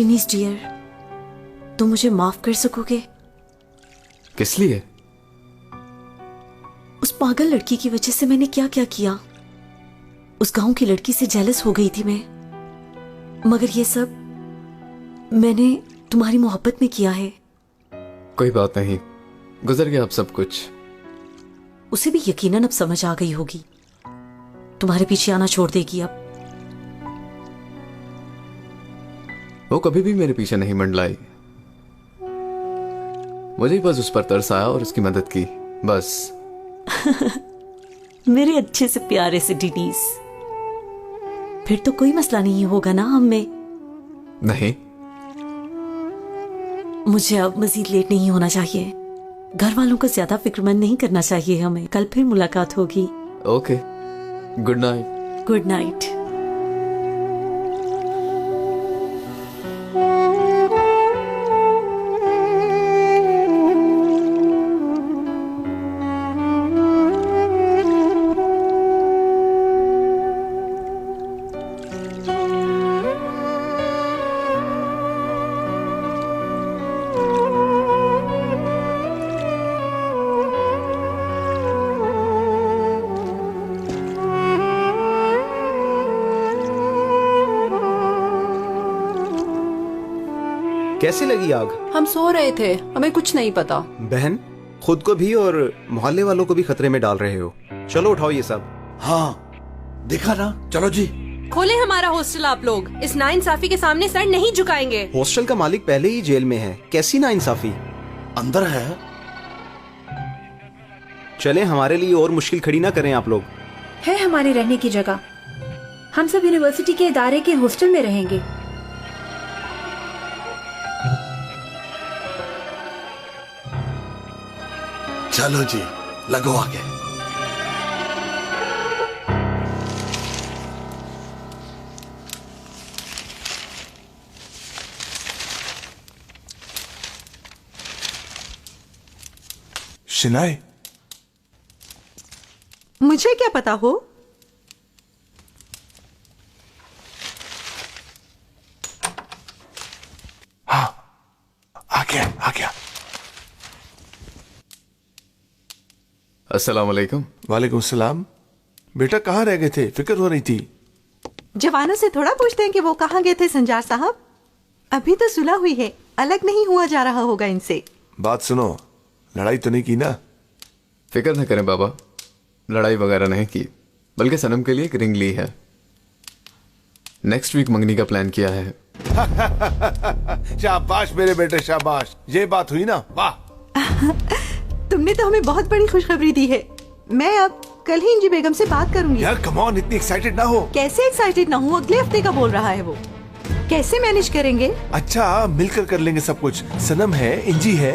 Dennis dear, तुम मुझे माफ कर सकोगे? किस लिए? उस पागल लड़की की वजह से मैंने क्या क्या किया। उस गांव की लड़की से जेलस हो गई थी मैं, मगर ये सब मैंने तुम्हारी मोहब्बत में किया है। कोई बात नहीं, गुजर गया अब सब कुछ। उसे भी यकीनन अब समझ आ गई होगी, तुम्हारे पीछे आना छोड़ देगी अब। वो कभी भी मेरे पीछे नहीं मंडलाई, मुझे बस उस पर तरस आया और उसकी मदद की, बस। मेरे अच्छे से प्यारे से डेनिस, फिर तो कोई मसला नहीं होगा ना हम में? नहीं। मुझे अब मजीद लेट नहीं होना चाहिए। घर वालों को ज्यादा फिक्रमंद नहीं करना चाहिए हमें। कल फिर मुलाकात होगी। Okay, good night. Good night. कैसी लगी आग? हम सो रहे थे, हमें कुछ नहीं पता। बहन, खुद को भी और मोहल्ले वालों को भी खतरे में डाल रहे हो। चलो उठाओ ये सब। हाँ, दिखा ना, चलो जी। खोले हमारा हॉस्टल आप लोग, इस नाइंसाफी के सामने सर नहीं झुकाएंगे। हॉस्टल का मालिक पहले ही जेल में है, कैसी नाइंसाफी? अंदर है। चले, हमारे लिए और मुश्किल खड़ी ना करें आप लोग। है हमारे रहने की जगह, हम सब यूनिवर्सिटी के इदारे के हॉस्टल में रहेंगे। चलो जी, लगो आगे। शिनाई, मुझे क्या पता हो? हाँ, आ गया। अस्सलाम वालेकुम। वालेकुम सलाम। बेटा कहाँ रह गए थे? फिक्र हो रही थी। जवानों से थोड़ा पूछते हैं कि वो कहाँ गए थे संजार साहब। अभी तो सुलह हुई है, अलग नहीं हुआ जा रहा होगा इनसे। बात सुनो, लड़ाई तो नहीं की ना? फिक्र न करें बाबा, लड़ाई वगैरह नहीं की, बल्कि सनम के लिए एक रिंग ली है। नेक्स्ट वीक मंगनी का प्लान किया है। शाबाश मेरे बेटे, शाबाश। ये बात हुई ना, वाह। तुमने तो हमें बहुत बड़ी खुशखबरी दी है। मैं अब कल ही इंजी बेगम से बात करूंगी। यार कम ऑन, इतनी एक्साइटेड ना हो। कैसे एक्साइटेड ना हूँ? अगले हफ्ते का बोल रहा है वो। कैसे मैनेज करेंगे? अच्छा, मिलकर कर लेंगे सब कुछ। सनम है, इंजी है।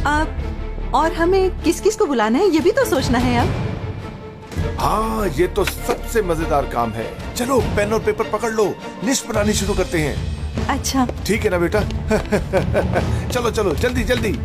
अब और हमें किस किस को बुलाना है ये भी तो सोचना है अब। हाँ, ये तो सबसे मजेदार काम है। चलो पेन और पेपर पकड़ लो, लिस्ट बनानी शुरू करते हैं। अच्छा ठीक है ना बेटा? चलो चलो, जल्दी जल्दी।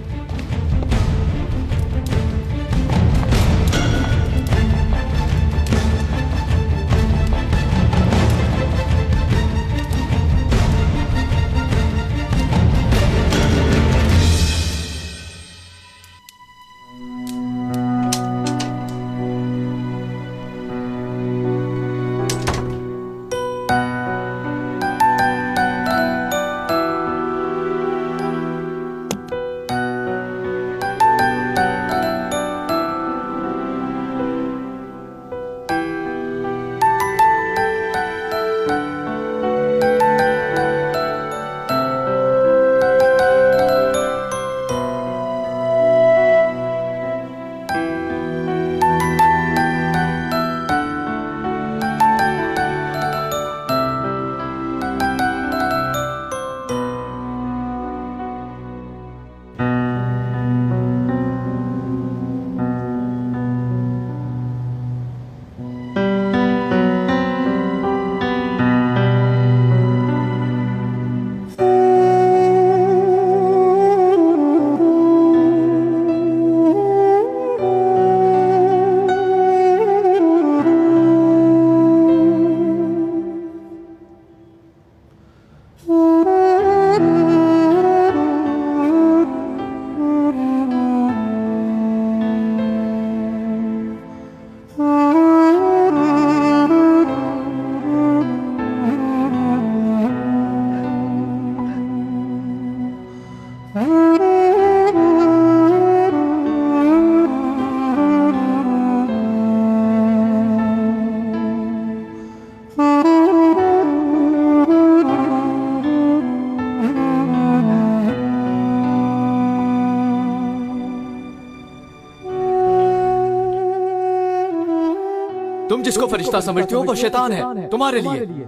तुम जिसको फरिश्ता समझते हो वो शैतान है तुम्हारे लिए।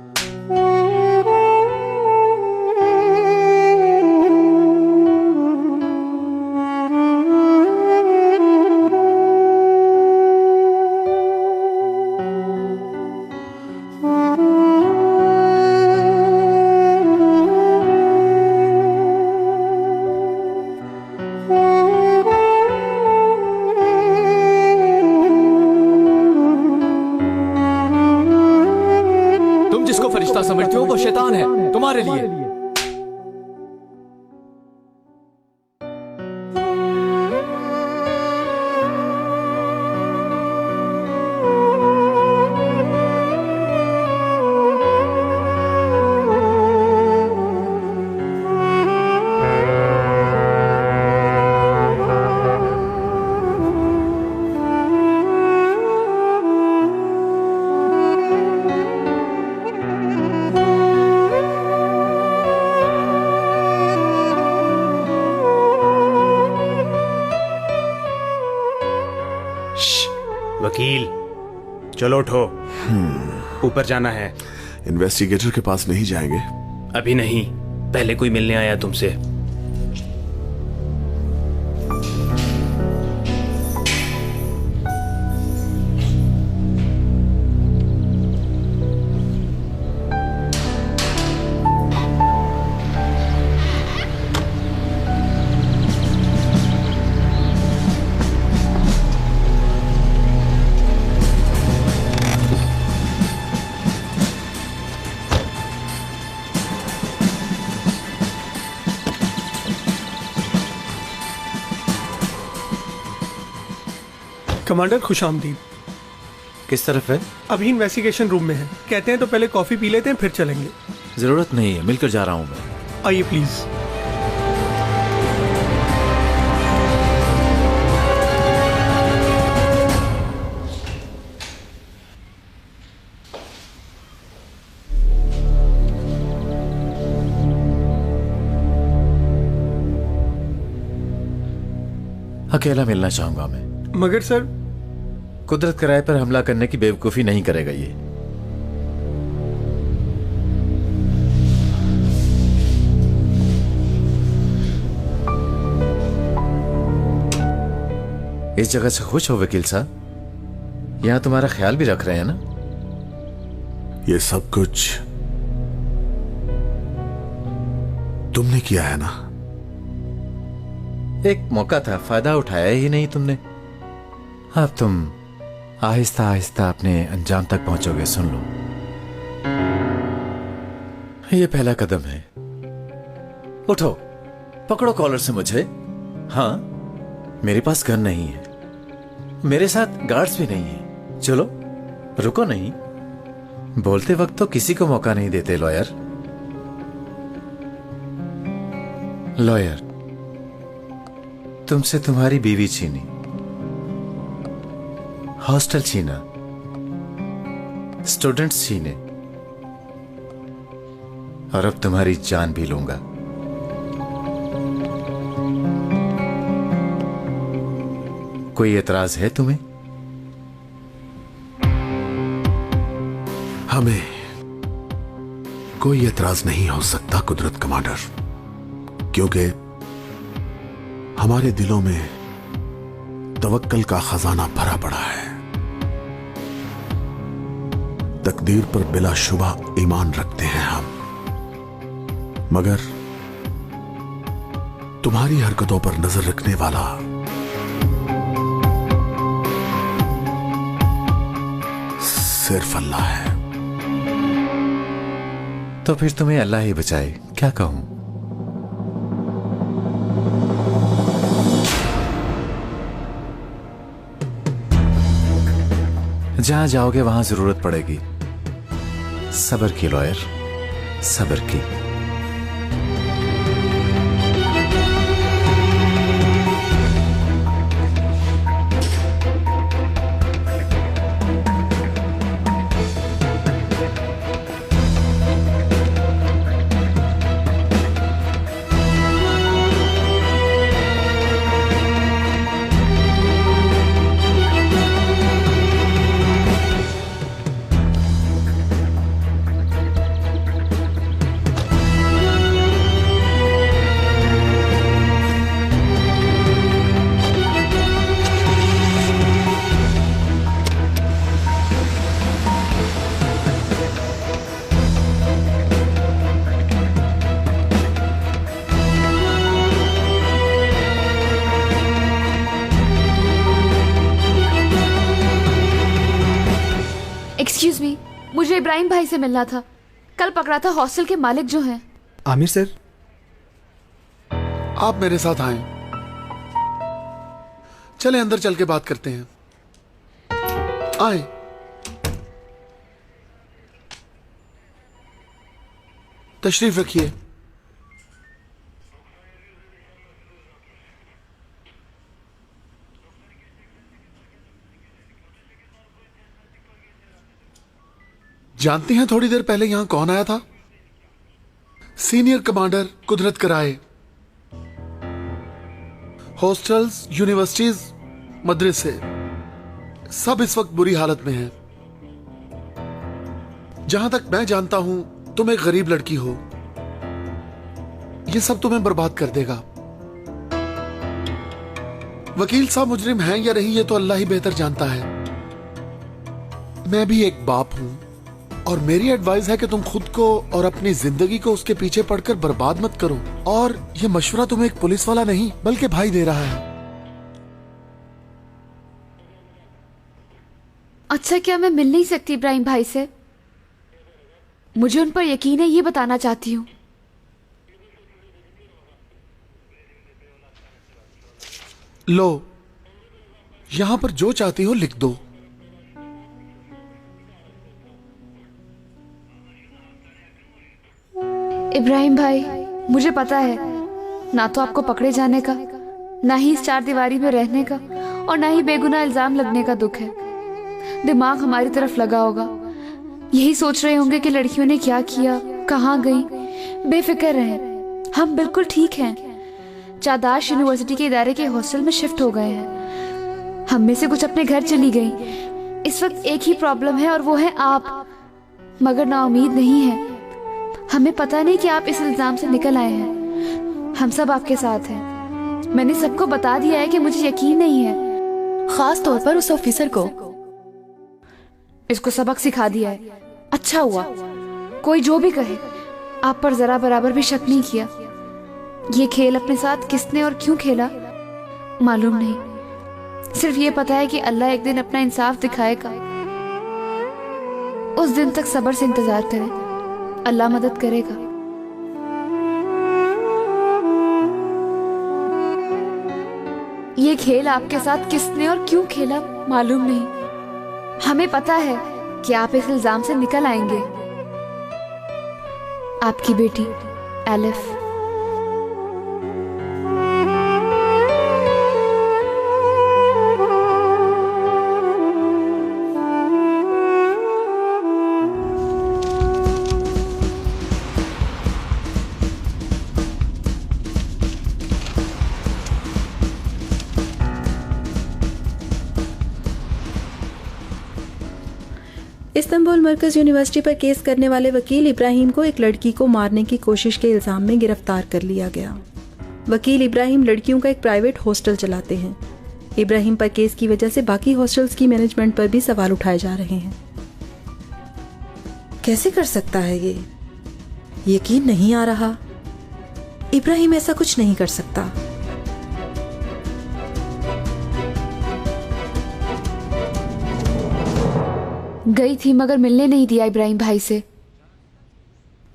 तुम जिसको फरिश्ता समझते हो वो शैतान है तुम्हारे लिए। वकील चलो उठो, ऊपर जाना है। इन्वेस्टिगेटर के पास नहीं जाएंगे? अभी नहीं, पहले कोई मिलने आया तुमसे। कमांडर खुशामदीद। किस तरफ है? अभी इन्वेस्टिगेशन रूम में है। कहते हैं तो पहले कॉफी पी लेते हैं फिर चलेंगे। जरूरत नहीं है, मिलकर जा रहा हूं मैं। आइए प्लीज। अकेला मिलना चाहूंगा मैं। मगर सर, कुदरत किराए पर हमला करने की बेवकूफी नहीं करेगा ये। इस जगह से खुश हो वकील साहब? यहां तुम्हारा ख्याल भी रख रहे हैं ना? ये सब कुछ तुमने किया है ना? एक मौका था, फायदा उठाया ही नहीं तुमने। अब तुम आहिस्ता आहिस्ता अपने अंजाम तक पहुंचोगे, सुन लो। ये पहला कदम है। उठो, पकड़ो कॉलर से मुझे। हाँ, मेरे पास गन नहीं है, मेरे साथ गार्ड्स भी नहीं है। चलो, रुको नहीं। बोलते वक्त तो किसी को मौका नहीं देते लॉयर। लॉयर, तुमसे तुम्हारी बीवी छीनी, हॉस्टल छीना, स्टूडेंट्स छीने, और अब तुम्हारी जान भी लूंगा। कोई एतराज है तुम्हें? हमें कोई एतराज नहीं हो सकता कुदरत कमांडर, क्योंकि हमारे दिलों में तवक्कल का खजाना भरा पड़ा है। तकदीर पर बिलाशुबा ईमान रखते हैं हम, मगर तुम्हारी हरकतों पर नजर रखने वाला सिर्फ अल्लाह है। तो फिर तुम्हें अल्लाह ही बचाए, क्या कहूं? जहां जाओगे वहां जरूरत पड़ेगी। सब्र की लॉयर, सब्र की। मुझे इब्राहिम भाई से मिलना था। कल पकड़ा था हॉस्टल के मालिक जो हैं। आमिर सर, आप मेरे साथ आए, चले अंदर चल के बात करते हैं। आए। तशरीफ रखिए। जानते हैं थोड़ी देर पहले यहां कौन आया था? सीनियर कमांडर कुदरत कराए। हॉस्टल्स, यूनिवर्सिटीज, मदरसे सब इस वक्त बुरी हालत में हैं। जहां तक मैं जानता हूं तुम एक गरीब लड़की हो, यह सब तुम्हें बर्बाद कर देगा। वकील साहब मुजरिम हैं या नहीं, यह तो अल्लाह ही बेहतर जानता है। मैं भी एक बाप हूं और मेरी एडवाइस है कि तुम खुद को और अपनी जिंदगी को उसके पीछे पड़कर बर्बाद मत करो। और यह मशवरा तुम्हें एक पुलिस वाला नहीं बल्कि भाई दे रहा है। अच्छा, क्या मैं मिल नहीं सकती इब्राहिम भाई से? मुझे उन पर यकीन है, ये बताना चाहती हूँ। लो, यहां पर जो चाहती हो लिख दो। इब्राहिम भाई, मुझे पता है ना तो आपको पकड़े जाने का, ना ही इस चार दीवारी में रहने का, और ना ही बेगुनाह इल्जाम लगने का दुख है। दिमाग हमारी तरफ लगा होगा, यही सोच रहे होंगे कि लड़कियों ने क्या किया, कहाँ गई। बेफिक्र रहें, हम बिल्कुल ठीक हैं। चादाश यूनिवर्सिटी के इदारे के हॉस्टल में शिफ्ट हो गए हैं। हम में से कुछ अपने घर चली गई। इस वक्त एक ही प्रॉब्लम है और वो है आप। मगर नाउमीद नहीं है। हमें पता नहीं कि आप इस इल्जाम से निकल आए हैं। हम सब आपके साथ हैं। मैंने सबको बता दिया है कि मुझे यकीन नहीं है, खास तौर पर उस ऑफिसर को। इसको सबक सिखा दिया है। अच्छा हुआ, कोई जो भी कहे, आप पर जरा बराबर भी शक नहीं किया। ये खेल अपने साथ किसने और क्यों खेला मालूम नहीं। सिर्फ ये पता है कि अल्लाह एक दिन अपना इंसाफ दिखाएगा। उस दिन तक सब्र से इंतजार करें, अल्लाह मदद करेगा। ये खेल आपके साथ किसने और क्यों खेला मालूम नहीं। हमें पता है कि आप इस इल्जाम से निकल आएंगे। आपकी बेटी एलिफ। इस्तांबुल मरकज यूनिवर्सिटी पर केस करने वाले वकील इब्राहिम को एक लड़की को मारने की कोशिश के इल्जाम में गिरफ्तार कर लिया गया। वकील इब्राहिम लड़कियों का एक प्राइवेट हॉस्टल चलाते हैं। इब्राहिम पर केस की वजह से बाकी हॉस्टल्स की मैनेजमेंट पर भी सवाल उठाए जा रहे हैं। कैसे कर सकता है ये? यकीन नहीं आ रहा। इब्राहिम ऐसा कुछ नहीं कर सकता। गई थी मगर मिलने नहीं दिया इब्राहिम भाई से।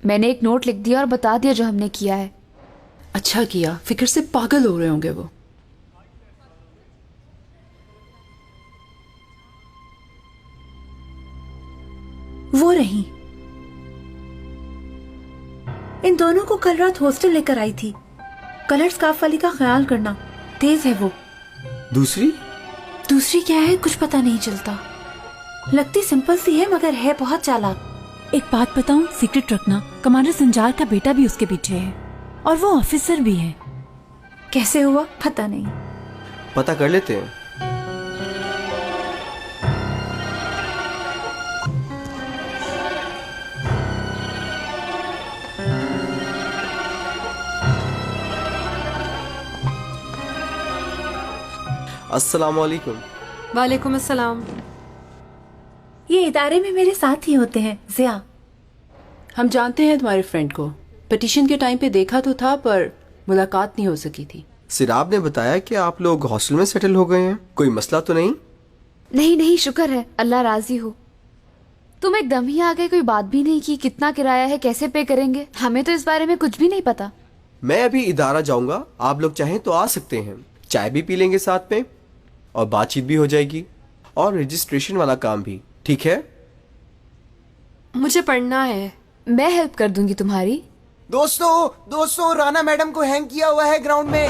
मैंने एक नोट लिख दिया और बता दिया जो हमने किया है। अच्छा किया, फिक्र से पागल हो रहे होंगे वो रही। इन दोनों को कल रात हॉस्टल लेकर आई थी। कलर स्कार्फ वाली का ख्याल करना, तेज है वो। दूसरी क्या है कुछ पता नहीं चलता। लगती सिंपल सी है मगर है बहुत चालाक। एक बात बताऊं, सीक्रेट रखना। कमांडर संजार का बेटा भी उसके पीछे है और वो ऑफिसर भी है। कैसे हुआ पता नहीं। पता कर लेते हैं। अस्सलाम वालेकुम। वालेकुम अस्सलाम। ये इदारे में मेरे साथ ही होते हैं, जिया। हम जानते हैं तुम्हारे फ्रेंड को। पिटीशन के टाइम पे देखा तो था पर मुलाकात नहीं हो सकी थी। सिराब ने बताया कि आप लोग हॉस्टल में सेटल हो गए हैं। कोई मसला तो नहीं? नहीं नहीं, शुक्र है, अल्लाह राजी हो। तुम एकदम ही आ गए, कोई बात भी नहीं की। कितना किराया है, कैसे पे करेंगे? हमें तो इस बारे में कुछ भी नहीं पता। मैं अभी इदारा जाऊंगा, आप लोग चाहें तो आ सकते हैं। चाय भी पी लेंगे साथ में और बातचीत भी हो जाएगी, और रजिस्ट्रेशन वाला काम भी। ठीक है? मुझे पढ़ना है। मैं हेल्प कर दूंगी तुम्हारी। दोस्तों राना मैडम को हैंग किया हुआ है ग्राउंड में।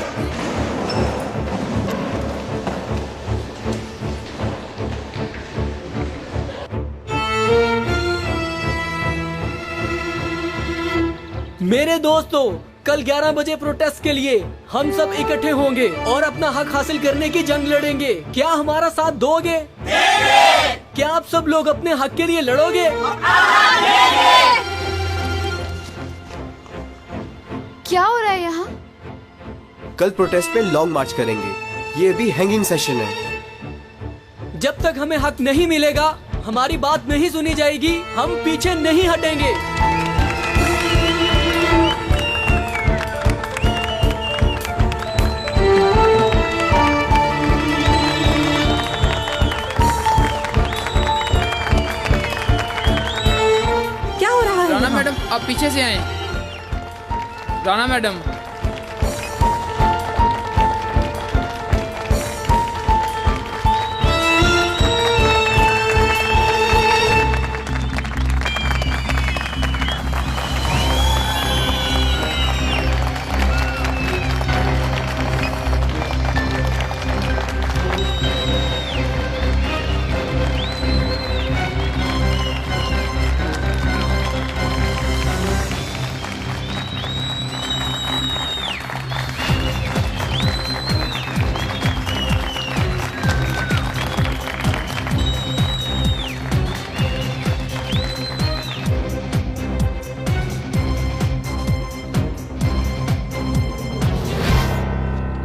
मेरे दोस्तों, कल 11 बजे प्रोटेस्ट के लिए हम सब इकट्ठे होंगे और अपना हक हासिल करने की जंग लड़ेंगे। क्या हमारा साथ दोगे? क्या आप सब लोग अपने हक के लिए लड़ोगे? क्या हो रहा है यहाँ? कल प्रोटेस्ट में लॉन्ग मार्च करेंगे। ये भी हैंगिंग सेशन है। जब तक हमें हक नहीं मिलेगा, हमारी बात नहीं सुनी जाएगी, हम पीछे नहीं हटेंगे। राना मैडम, आप पीछे से आए। राना मैडम,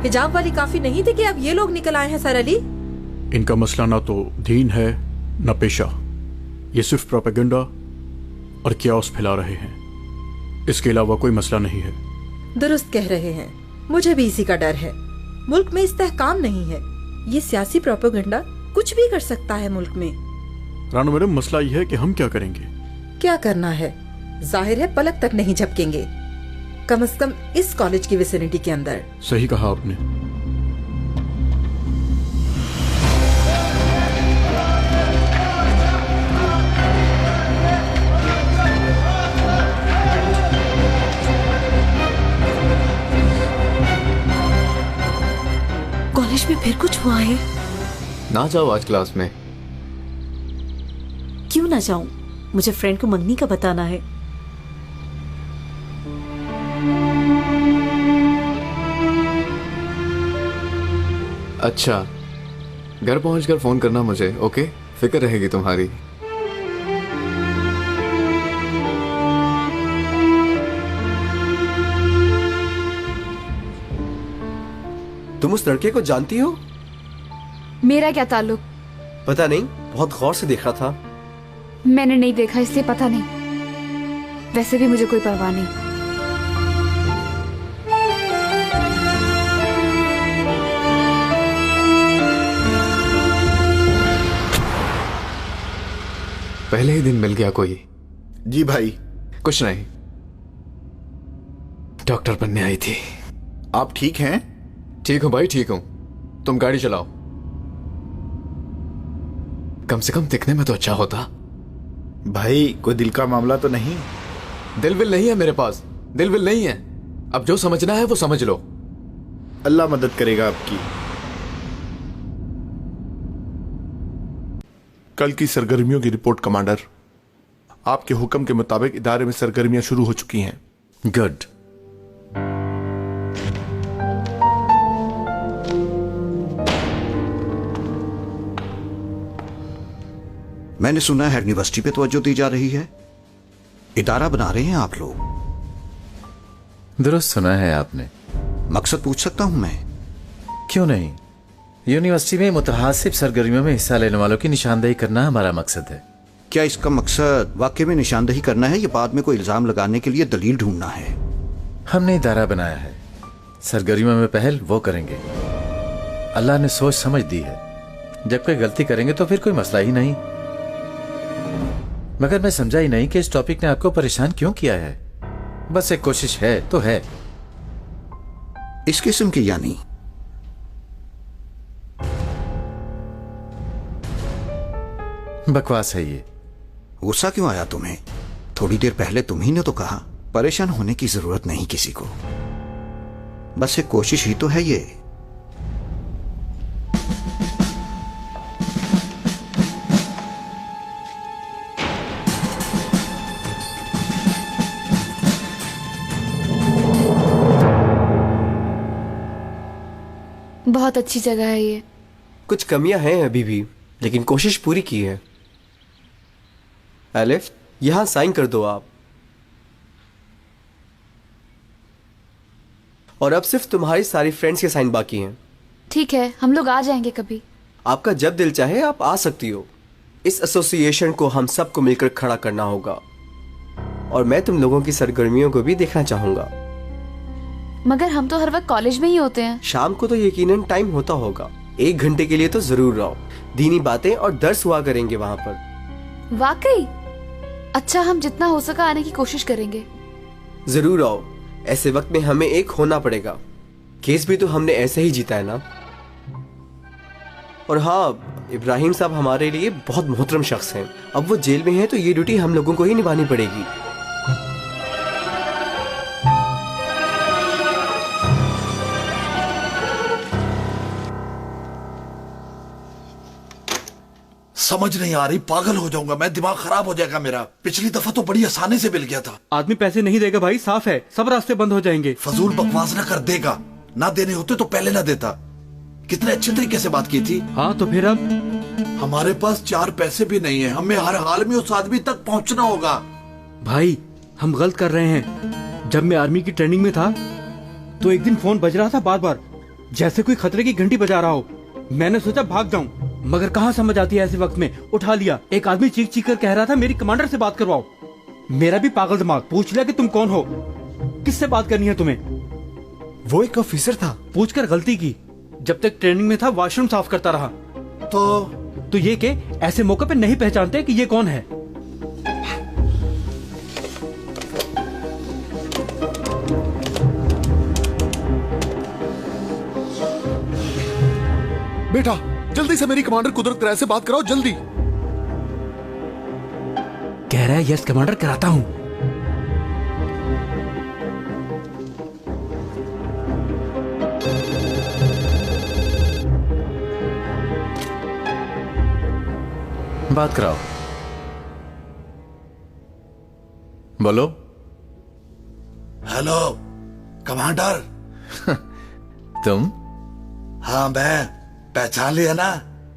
हिजाब वाली काफी नहीं थी कि अब ये लोग निकल आए हैं सर अली? इनका मसला ना तो दीन है न पेशा, ये सिर्फ प्रोपेगेंडा और क्यास फैला रहे हैं। इसके अलावा कोई मसला नहीं है। दुरुस्त कह रहे हैं, मुझे भी इसी का डर है। मुल्क में इस्तेहकाम नहीं है। ये सियासी प्रोपेगेंडा कुछ भी कर सकता है मुल्क में। रानू मैडम, मसला ये है कि हम क्या करेंगे? क्या करना है? जाहिर है पलक तक नहीं झपकेंगे, कम से कम इस कॉलेज की विसिनिटी के अंदर। सही कहा आपने। कॉलेज में फिर कुछ हुआ है? ना जाओ आज क्लास में। क्यों ना जाऊं? मुझे फ्रेंड को मंगनी का बताना है। अच्छा, घर पहुंचकर फोन करना मुझे, ओके? फिक्र रहेगी तुम्हारी। तुम उस लड़के को जानती हो? मेरा क्या ताल्लुक? पता नहीं, बहुत गौर से देख रहा था। मैंने नहीं देखा इसलिए पता नहीं। वैसे भी मुझे कोई परवाह नहीं। पहले ही दिन मिल गया कोई। जी भाई। कुछ नहीं, डॉक्टर बनने आई थी। आप ठीक हैं? ठीक हूं भाई, ठीक हूं। तुम गाड़ी चलाओ। कम से कम दिखने में तो अच्छा होता। भाई, कोई दिल का मामला तो नहीं? दिल विल नहीं है मेरे पास, दिल विल नहीं है। अब जो समझना है वो समझ लो। अल्लाह मदद करेगा आपकी। कल की सरगर्मियों की रिपोर्ट कमांडर। आपके हुक्म के मुताबिक इदारे में सरगर्मियां शुरू हो चुकी हैं। गुड। मैंने सुना है यूनिवर्सिटी पे तवज्जो दी जा रही है। इदारा बना रहे हैं आप लोग? दुरुस्त सुना है आपने। मकसद पूछ सकता हूं मैं? क्यों नहीं, यूनिवर्सिटी में मुतहासिब सरगर्मियों में हिस्सा लेने वालों की निशानदेही करना हमारा मकसद है। क्या इसका मकसद वाकई में निशानदेही करना है या बाद में कोई इल्जाम लगाने के लिए दलील ढूंढना है? हमने इदारा बनाया है, सरगर्मियों में पहल वो करेंगे। अल्लाह ने सोच समझ दी है, जब कोई गलती करेंगे तो फिर कोई मसला ही नहीं। मगर मैं समझा ही नहीं कि इस टॉपिक ने आपको परेशान क्यों किया है। बस एक कोशिश है तो है। इस किस्म की यानी? बकवास है ये। गुस्सा क्यों आया तुम्हें? थोड़ी देर पहले तुम ही ने तो कहा परेशान होने की जरूरत नहीं किसी को, बस एक कोशिश ही तो है ये। बहुत अच्छी जगह है ये। कुछ कमियां हैं अभी भी, लेकिन कोशिश पूरी की है। एलिफ, यहां साइन कर दो आप। और अब सिर्फ तुम्हारी सारी फ्रेंड्स के साइन बाकी हैं। ठीक है, हम लोग आ जाएंगे कभी। आपका जब दिल चाहे आप आ सकती हो। इस एसोसिएशन को हम सबको मिलकर खड़ा करना होगा, और मैं तुम लोगों की सरगर्मियों को भी देखना चाहूंगा। मगर हम तो हर वक्त कॉलेज में ही होते हैं। शाम को तो यकीनन टाइम होता होगा। 1 घंटे के लिए तो जरूर रहो। दीनी बातें और दर्स हुआ करेंगे वहां पर। वाकई? अच्छा, हम जितना हो सका आने की कोशिश करेंगे। जरूर आओ। ऐसे वक्त में हमें एक होना पड़ेगा। केस भी तो हमने ऐसे ही जीता है ना। और हाँ, इब्राहिम साहब हमारे लिए बहुत मोहतरम शख्स हैं। अब वो जेल में हैं तो ये ड्यूटी हम लोगों को ही निभानी पड़ेगी। समझ नहीं आ रही, पागल हो जाऊंगा मैं, दिमाग खराब हो जाएगा मेरा। पिछली दफा तो बड़ी आसानी से मिल गया था। आदमी पैसे नहीं देगा भाई, साफ है, सब रास्ते बंद हो जाएंगे। फजूल बकवास न कर, देगा। ना देने होते तो पहले ना देता। कितने अच्छे तरीके से बात की थी। हाँ तो फिर अब हमारे पास 4 पैसे भी नहीं है। हमें हर हाल में उस आदमी तक पहुंचना होगा। भाई हम गलत कर रहे हैं। जब मैं आर्मी की ट्रेनिंग में था तो एक दिन फोन बज रहा था बार बार, जैसे कोई खतरे की घंटी बजा रहा हो। मैंने सोचा भाग जाऊं, मगर कहाँ समझ आती है ऐसे वक्त में। उठा लिया। एक आदमी चीख चीख कर कह रहा था मेरी कमांडर से बात करवाओ। मेरा भी पागल दिमाग पूछ लिया कि तुम कौन हो, किससे बात करनी है तुम्हें। वो एक ऑफिसर था। पूछकर गलती की। जब तक ट्रेनिंग में था वॉशरूम साफ करता रहा। तो ये के ऐसे मौके पे नहीं पहचानते कि ये कौन है। बेटा जल्दी से मेरी कमांडर कुदरत राय से बात कराओ, जल्दी। कह रहा है यस कमांडर, कराता हूं। बात कराओ। बोलो। Hello commander. तुम? हाँ मैं, पहचान लिया ना?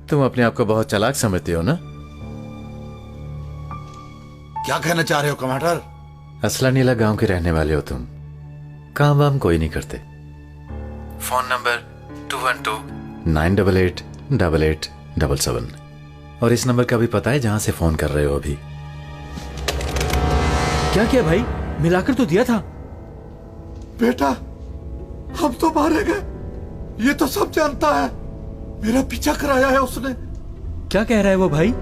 तुम अपने आप को बहुत चालाक समझते हो ना? क्या कहना चाह रहे हो कमांडर? असला नीला गांव के रहने वाले हो तुम। काम वाम कोई नहीं करते। Phone number 212-988-8877। और इस नंबर का भी पता है जहां से फोन कर रहे हो अभी। क्या किया भाई? मिलाकर तो दिया था। बेटा हम तो मारे गए, ये तो सब जानता है। मेरा पीछा कराया है उसने। क्या कह रहा है वो भाई?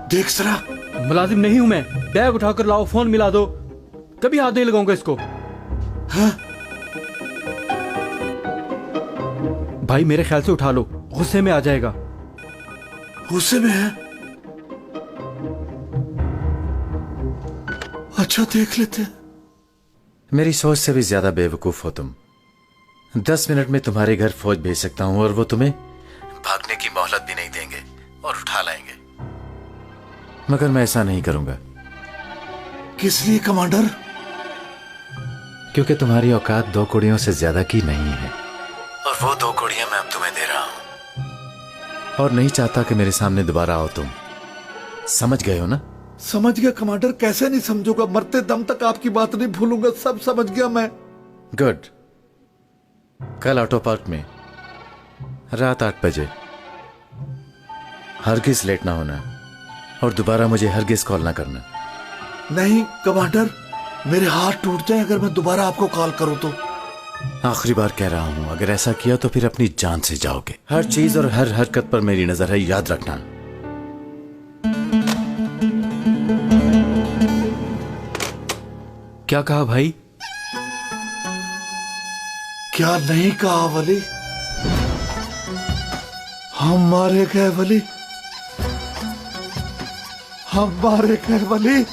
देख जरा। मुलाजिम नहीं हूं मैं। बैग उठाकर लाओ, फोन मिला दो, कभी हाथ नहीं लगाऊंगा इसको। हाँ? भाई मेरे ख्याल से उठा लो, गुस्से में आ जाएगा। गुस्से में है? अच्छा देख लेते। मेरी सोच से भी ज्यादा बेवकूफ हो तुम। 10 मिनट में तुम्हारे घर फौज भेज सकता हूं और वो तुम्हें भागने की मोहलत भी नहीं देंगे और उठा लाएंगे। मगर मैं ऐसा नहीं करूंगा। किस लिए कमांडर? क्योंकि तुम्हारी औकात 2 कुड़ियों से ज्यादा की नहीं है, और वो 2 कुड़ियां मैं अब तुम्हें दे रहा हूं। और नहीं चाहता कि मेरे सामने दोबारा आओ तुम। समझ गए हो ना? समझ गया कमांडर, कैसे नहीं समझूंगा। मरते दम तक आपकी बात नहीं भूलूंगा, सब समझ गया मैं। गुड। कल ऑटो पार्क में रात 8 बजे हरगिज लेट ना होना, और दोबारा मुझे हरगिज कॉल ना करना। नहीं कमांडर, मेरे हाथ टूट जाए अगर मैं दोबारा आपको कॉल करूं तो। आखिरी बार कह रहा हूं, अगर ऐसा किया तो फिर अपनी जान से जाओगे। हर चीज और हर हरकत पर मेरी नजर है, याद रखना। क्या कहा भाई? क्या नहीं कहा वली? हम मारे गए वली, हम मारे गए वली।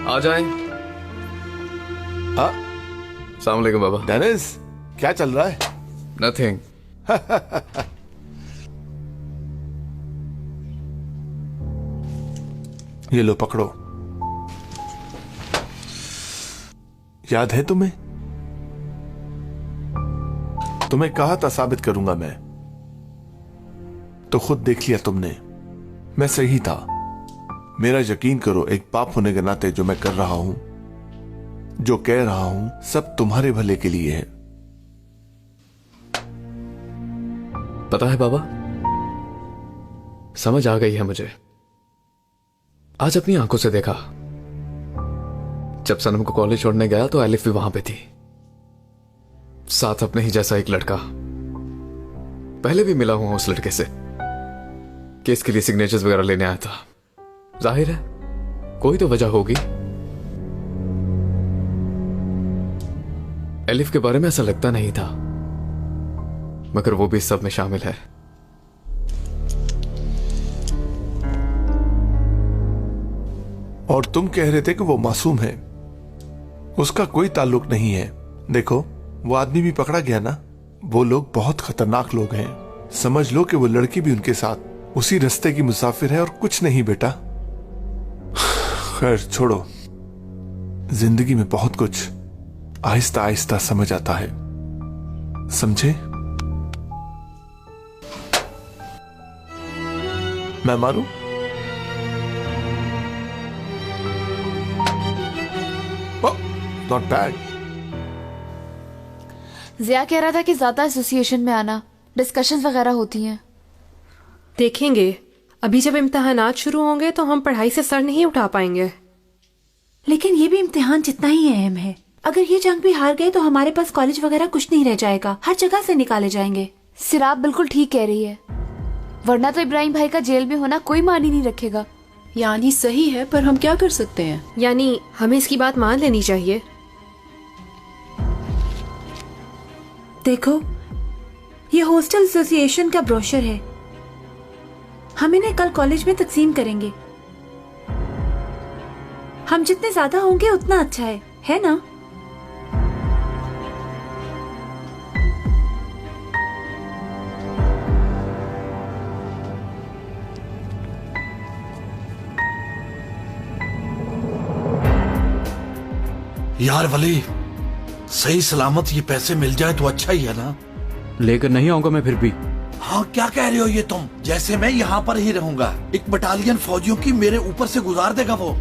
आ जाएं। अस्सलाम वालेकुम बाबा। डेनिस, क्या चल रहा है? नथिंग। ये लो पकड़ो। याद है तुम्हें? तुम्हें कहा था साबित करूंगा मैं, तो खुद देख लिया तुमने। मैं सही था। मेरा यकीन करो, एक बाप होने के नाते जो मैं कर रहा हूं, जो कह रहा हूं, सब तुम्हारे भले के लिए है। पता है बाबा, समझ आ गई है मुझे। आज अपनी आंखों से देखा। जब सनम को कॉलेज छोड़ने गया तो एलिफ भी वहां पे थी, साथ अपने ही जैसा एक लड़का। पहले भी मिला हुआ उस लड़के से, केस के लिए सिग्नेचर्स वगैरह लेने आया था। जाहिर है कोई तो वजह होगी। एलिफ के बारे में ऐसा लगता नहीं था, मगर वो भी इस सब में शामिल है। और तुम कह रहे थे कि वो मासूम है, उसका कोई ताल्लुक नहीं है। देखो, वो आदमी भी पकड़ा गया ना। वो लोग बहुत खतरनाक लोग हैं। समझ लो कि वो लड़की भी उनके साथ उसी रास्ते की मुसाफिर है और कुछ नहीं बेटा। खैर छोड़ो, जिंदगी में बहुत कुछ आहिस्ता आहिस्ता समझ आता है, समझे? मैं मारूं? Not bad. जिया कह रहा था कि ज्यादा एसोसिएशन में आना, डिस्कशंस वगैरह होती हैं। देखेंगे, अभी जब इम्तिहानात शुरू होंगे तो हम पढ़ाई से सर नहीं उठा पाएंगे। लेकिन ये भी इम्तिहान जितना ही अहम है। अगर ये जंग भी हार गए तो हमारे पास कॉलेज वगैरह कुछ नहीं रह जाएगा, हर जगह से निकाले जाएंगे। सिराब बिल्कुल ठीक कह रही है, वरना तो इब्राहिम भाई का जेल में होना कोई मान ही नहीं रखेगा। यानी सही है, पर हम क्या कर सकते हैं? यानी हमें इसकी बात मान लेनी चाहिए। देखो, ये हॉस्टल एसोसिएशन का ब्रोशर है, हम इन्हें कल कॉलेज में तकसीम करेंगे। हम जितने ज्यादा होंगे उतना अच्छा है ना? यार वली, सही सलामत ये पैसे मिल जाए तो अच्छा ही है ना। लेकर नहीं आऊंगा मैं फिर भी। हाँ, क्या कह रहे हो ये तुम? जैसे मैं यहाँ पर ही रहूंगा, एक बटालियन फौजियों की मेरे ऊपर से गुजार देगा वो।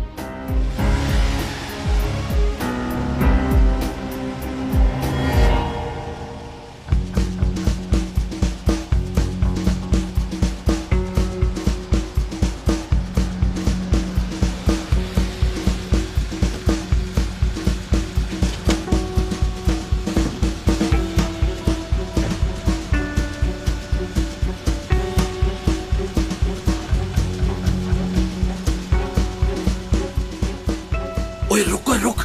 ओए रुक।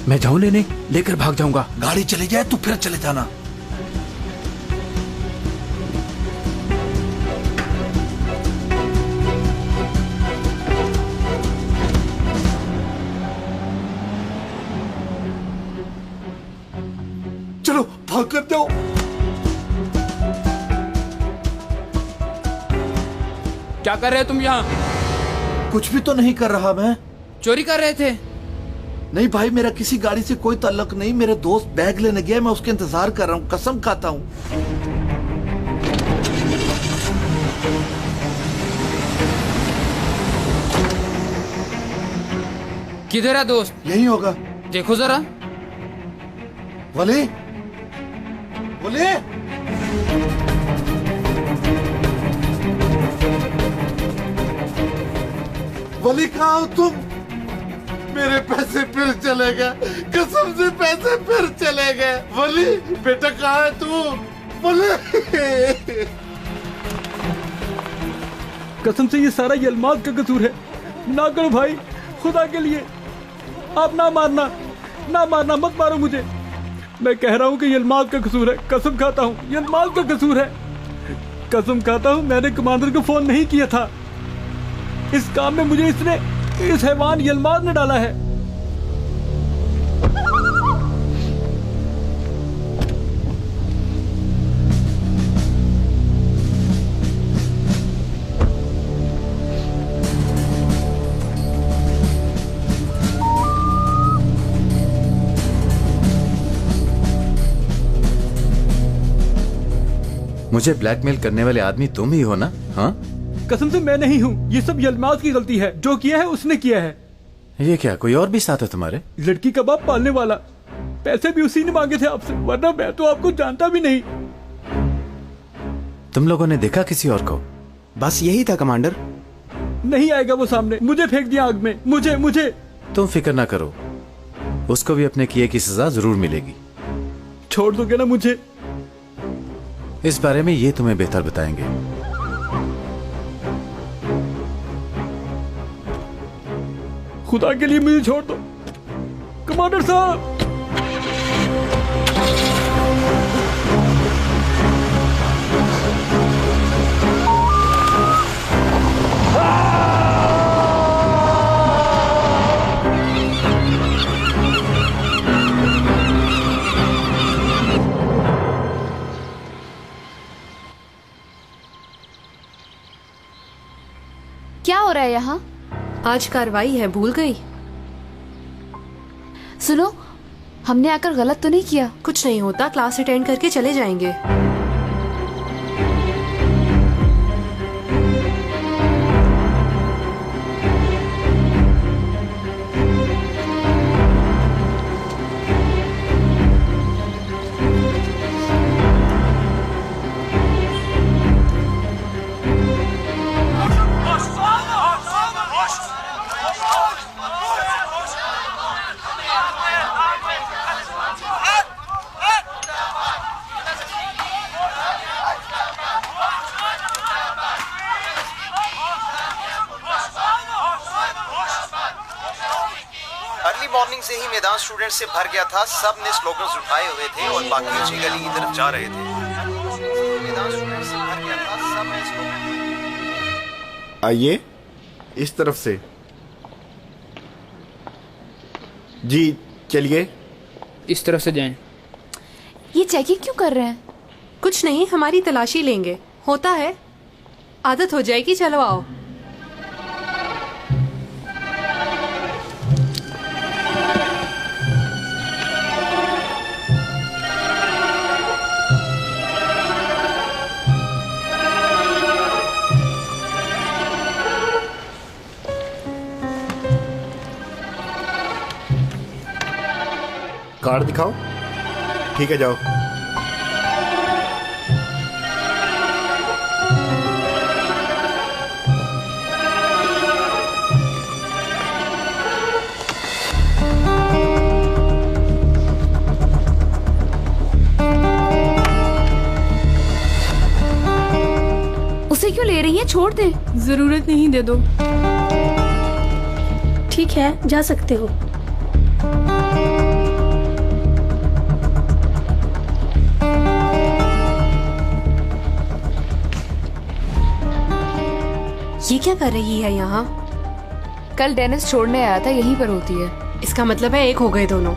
मैं जाऊं लेने? लेकर भाग जाऊंगा। गाड़ी चली जाए तो फिर चले जाना। चलो भाग कर जाओ। क्या कर रहे हो तुम यहाँ? कुछ भी तो नहीं कर रहा मैं। चोरी कर रहे थे? नहीं भाई, मेरा किसी गाड़ी से कोई ताल्लुक नहीं। मेरे दोस्त बैग लेने गया, मैं उसके इंतजार कर रहा हूँ, कसम खाता हूँ। किधर है दोस्त? यही होगा। देखो जरा। वली, वली, वली कहाँ हो तुम? मेरे पैसे फिर चले गए, कसम से पैसे फिर चले गए। वली बेटा कहाँ है तू? वली, कसम से ये सारा यलमाज का कसूर है। ना करो भाई, खुदा के लिए आप ना मारना, ना मारना, मत मारो मुझे। मैं कह रहा हूँ कि यलमाज का कसूर है, कसम खाता हूँ यलमाज का कसूर है। कसम खाता हूँ मैंने कमांडर को फोन नहीं किया था। इस काम में मुझे इस हैवान यलमाज ने डाला है। मुझे ब्लैकमेल करने वाले आदमी तुम ही हो ना? हाँ, कसम से मैं नहीं हूँ। ये सब यलमाज की गलती है। जो किया है उसने किया है। ये क्या कोई और भी साथ है तुम्हारे? लड़की का बाप पालने वाला। पैसे भी उसी ने मांगे थे आपसे, वरना मैं तो आपको जानता भी नहीं। तुम लोगों ने देखा किसी और को? बस यही था कमांडर। नहीं आएगा वो सामने। मुझे फेंक दिया आग में। मुझे तुम फिक्र ना करो, उसको भी अपने किए की सजा जरूर मिलेगी। छोड़ दोगे ना मुझे? इस बारे में ये तुम्हें बेहतर बताएंगे। खुदा के लिए मुझे छोड़ दो कमांडर साहब। क्या हो रहा है यहाँ? आज कार्रवाई है, भूल गई? सुनो, हमने आकर गलत तो नहीं किया? कुछ नहीं होता, क्लास अटेंड करके चले जाएंगे। अर्ली मॉर्निंग से ही मैदान स्टूडेंट से भर गया था। सब ने स्लोगन्स उठाए हुए थे और बाकी उसी गली की तरफ जा रहे थे। मैदान स्टूडेंट से भर गया था, सब ने स्लोगन। आइए इस तरफ से जी, चलिए इस तरफ से जाएं। ये चेकिंग क्यों कर रहे हैं? कुछ नहीं, हमारी तलाशी लेंगे। होता है, आदत हो जाएगी। चलो आओ। कार्ड दिखाओ। ठीक है, जाओ। उसे क्यों ले रही है? छोड़ दे। जरूरत नहीं, दे दो। ठीक है, जा सकते हो। ये क्या कर रही है यहाँ? कल डेनिस छोड़ने आया था, यहीं पर होती है। इसका मतलब है एक हो गए दोनों।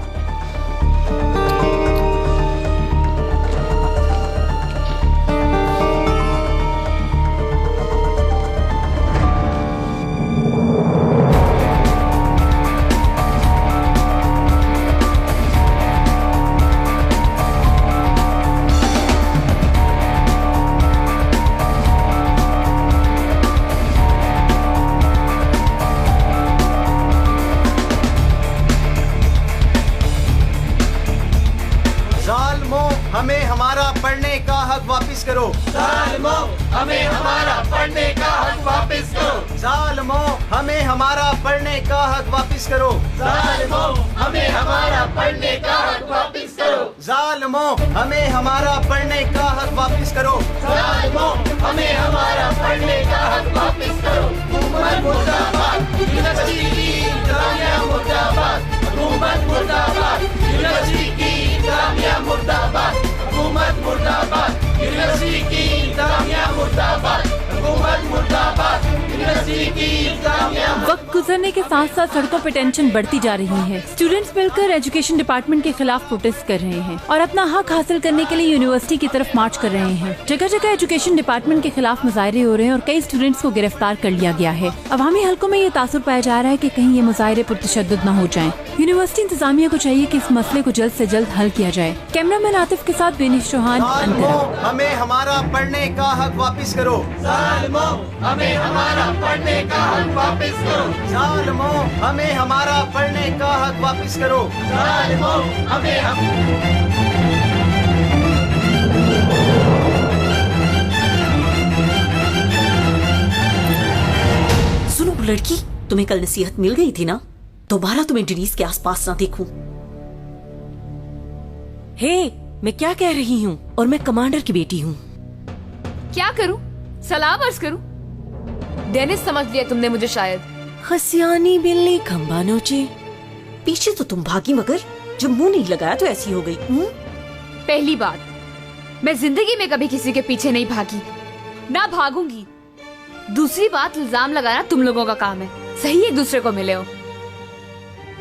जालिमों हमें हमारा पढ़ने का हक वापस करो। जालिमों हमें हमारा पढ़ने का हक वापस करो। जालिमों हमें हमारा पढ़ने का हक वापस करो। जालिमों हमें हमारा पढ़ने का हक वापस करो। जालिमों हमें हमारा पढ़ने का हक वापस करो। हुकूमत मुर्दाबाद, यूनिवर्सिटी की इंतजामिया मुर्दाबाद। हुकूमत मुर्दाबाद, यूनिवर्सिटी की इंतजामिया मुर्दाबाद। हुकूमत मुर्दाबाद, यूनिवर्सिटी की इंतजामिया मुर्दाबाद। हुकूमत मुर्दाबाद, यूनिवर्सिटी की इंतजामिया। वक्त गुजरने के साथ साथ सड़कों पर टेंशन बढ़ती जा रही है। स्टूडेंट्स मिलकर एजुकेशन डिपार्टमेंट के खिलाफ प्रोटेस्ट कर रहे हैं और अपना हक हासिल करने के लिए यूनिवर्सिटी की तरफ मार्च कर रहे हैं। जगह जगह एजुकेशन डिपार्टमेंट के खिलाफ मुजाहरे हो रहे हैं और कई स्टूडेंट्स को गिरफ्तार कर लिया गया है। अवामी हलकों में ये तासुर पाया जा रहा है कि कहीं ये मुजाहरे पुरतशद्दुद न हो जाएं। यूनिवर्सिटी इंतजामिया को चाहिए कि इस मसले को जल्द से जल्द हल किया जाए। कैमरामैन आतिफ के साथ बेनिश चौहान, अंतरा। हमें हमारा पढ़ने का हक वापस करो। जालिमों हमें हमारा पढ़ने का हक वापस करो। जालिमों हमें हमारा पढ़ने का हक वापस करो। जालिमों हमें सुनो लड़की, तुम्हें कल नसीहत मिल गई थी ना, दोबारा तुम्हें डेनीज के आसपास ना देखूं। हे, मैं क्या कह रही हूँ? और मैं कमांडर की बेटी हूँ। क्या करूं? सलाम अर्ज करूं? डेनिस समझ लिया तुमने मुझे शायद। खसियानी बिल्ली खंबा नोचे। पीछे तो तुम भागी, मगर जब मुंह नहीं लगाया तो ऐसी हो गई। पहली बात, मैं जिंदगी में कभी किसी के पीछे नहीं भागी, ना भागूंगी। दूसरी बात, इल्जाम लगाना तुम लोगों का काम है, सही एक दूसरे को मिले हो।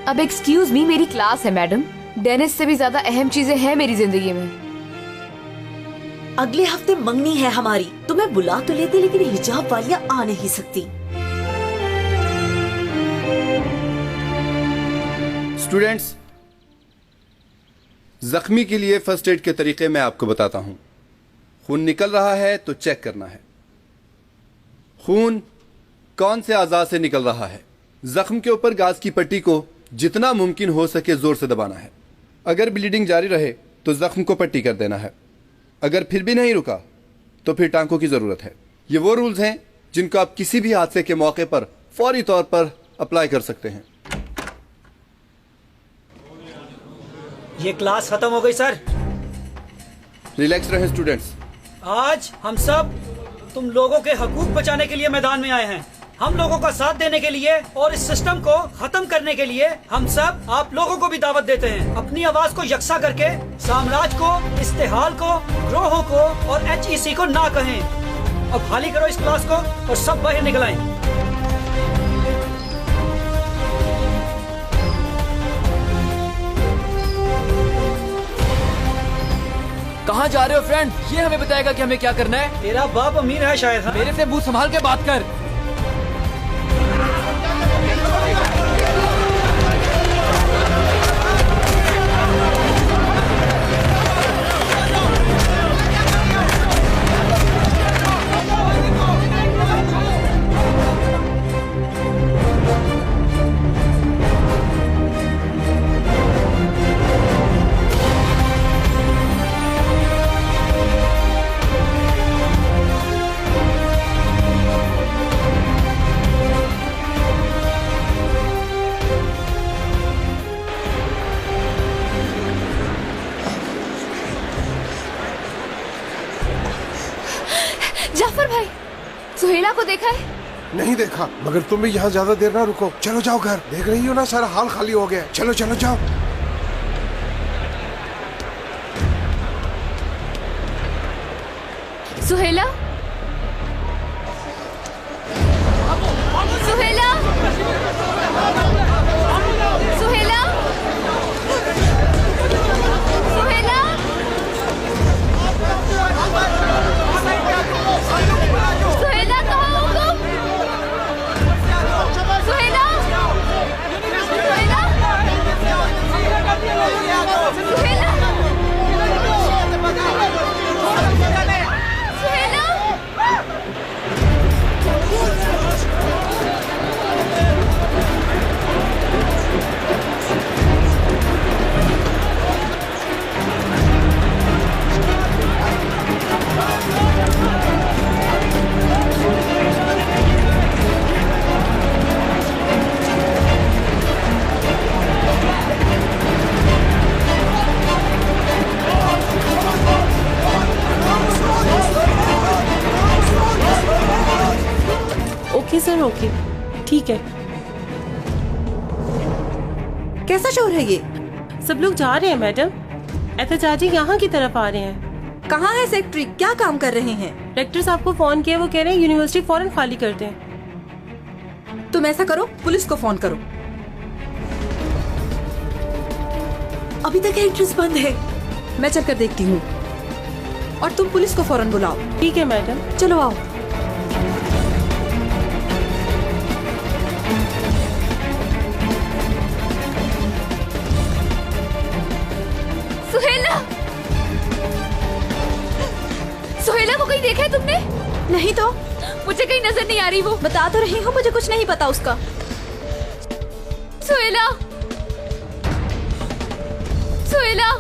अब एक्सक्यूज मी, मेरी क्लास है मैडम। डेनिस से भी ज्यादा अहम चीजें हैं मेरी जिंदगी में। अगले हफ्ते मंगनी है हमारी, तो मैं बुला तो लेती लेकिन हिजाब वालियां आ नहीं सकती। स्टूडेंट्स, जख्मी के लिए फर्स्ट एड के तरीके मैं आपको बताता हूं। खून निकल रहा है तो चेक करना है। खून कौन से आज़ाद से निकल रहा है। जख्म के ऊपर गाज की पट्टी को जितना मुमकिन हो सके जोर से दबाना है। अगर ब्लीडिंग जारी रहे तो जख्म को पट्टी कर देना है। अगर फिर भी नहीं रुका तो फिर टांकों की जरूरत है। ये वो रूल्स हैं जिनको आप किसी भी हादसे के मौके पर फौरी तौर पर अप्लाई कर सकते हैं। ये क्लास खत्म हो गई सर। रिलैक्स रहें स्टूडेंट्स। आज हम सब तुम लोगों के हकूक बचाने के लिए मैदान में आए हैं। हम लोगों का साथ देने के लिए और इस सिस्टम को खत्म करने के लिए हम सब आप लोगों को भी दावत देते हैं। अपनी आवाज को यकसा करके साम्राज्य को, इस्तेहाल को, ग्रोहों को और HEC को ना कहें। अब खाली करो इस क्लास को और सब बाहर निकल आएं। कहाँ जा रहे हो फ्रेंड? ये हमें बताएगा कि हमें क्या करना है। तेरा बाप अमीर है शायद। हाँ? मेरे से मुंह संभाल के बात कर। जाफर भाई, सुहेला को देखा है? नहीं देखा, मगर तुम भी यहाँ ज्यादा देर ना रुको। चलो जाओ घर, देख रही हो ना सारा हाल खाली हो गया। चलो चलो जाओ। सुहेला, सुहेला, सुहेला, सुहेला, सुहेला, कहाँ हो तुम? सुहेला, सुहेला, सुहेला, सुहेला। सर ओके ठीक है। कैसा शोर है ये? सब लोग जा रहे हैं मैडम। एहतजाजी यहाँ की तरफ आ रहे हैं। कहाँ है सेक्रेटरी? क्या काम कर रहे हैं? रेक्टर साहब को फोन किया, वो कह रहे हैं यूनिवर्सिटी फौरन खाली कर दें। तुम ऐसा करो, पुलिस को फोन करो। अभी तक एंट्रेंस बंद है। मैं चलकर देखती हूँ और तुम पुलिस को फौरन बुलाओ। ठीक है मैडम। चलो आओ। सुहेला, सुहेला को कहीं देखा है तुमने? नहीं तो। मुझे कहीं नजर नहीं आ रही वो। बता तो रही हूँ, मुझे कुछ नहीं पता उसका। सुहेला, सुहेला,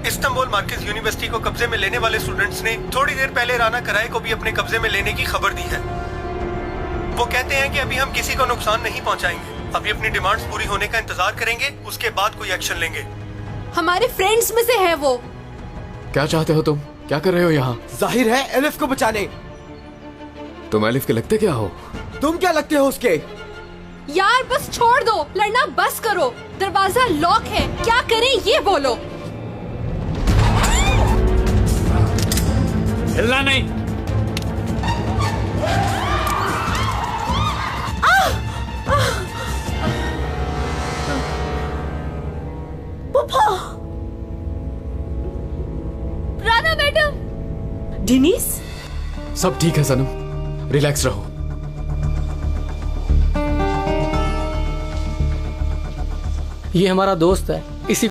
इस्तांबुल मार्कज यूनिवर्सिटी को कब्जे में लेने वाले स्टूडेंट्स ने थोड़ी देर पहले राना कराए को भी अपने कब्जे में लेने की खबर दी है। वो कहते हैं कि अभी हम किसी को नुकसान नहीं पहुंचाएंगे, अभी अपनी डिमांड्स पूरी होने का इंतजार करेंगे, उसके बाद कोई एक्शन लेंगे। हमारे फ्रेंड्स में से है वो। क्या चाहते हो तुम? क्या कर रहे हो यहाँ? जाहिर है एलिफ को बचाने। तुम एलिफ के लगते क्या हो? तुम क्या लगते हो उसके? यार बस छोड़ दो, लड़ना बस करो। दरवाजा लॉक है, क्या करें ये बोलो। हिलना नहीं। पापा। राना मैडम। डेनिस? सब ठीक है सनम, रिलैक्स रहो। ये हमारा दोस्त है, इसी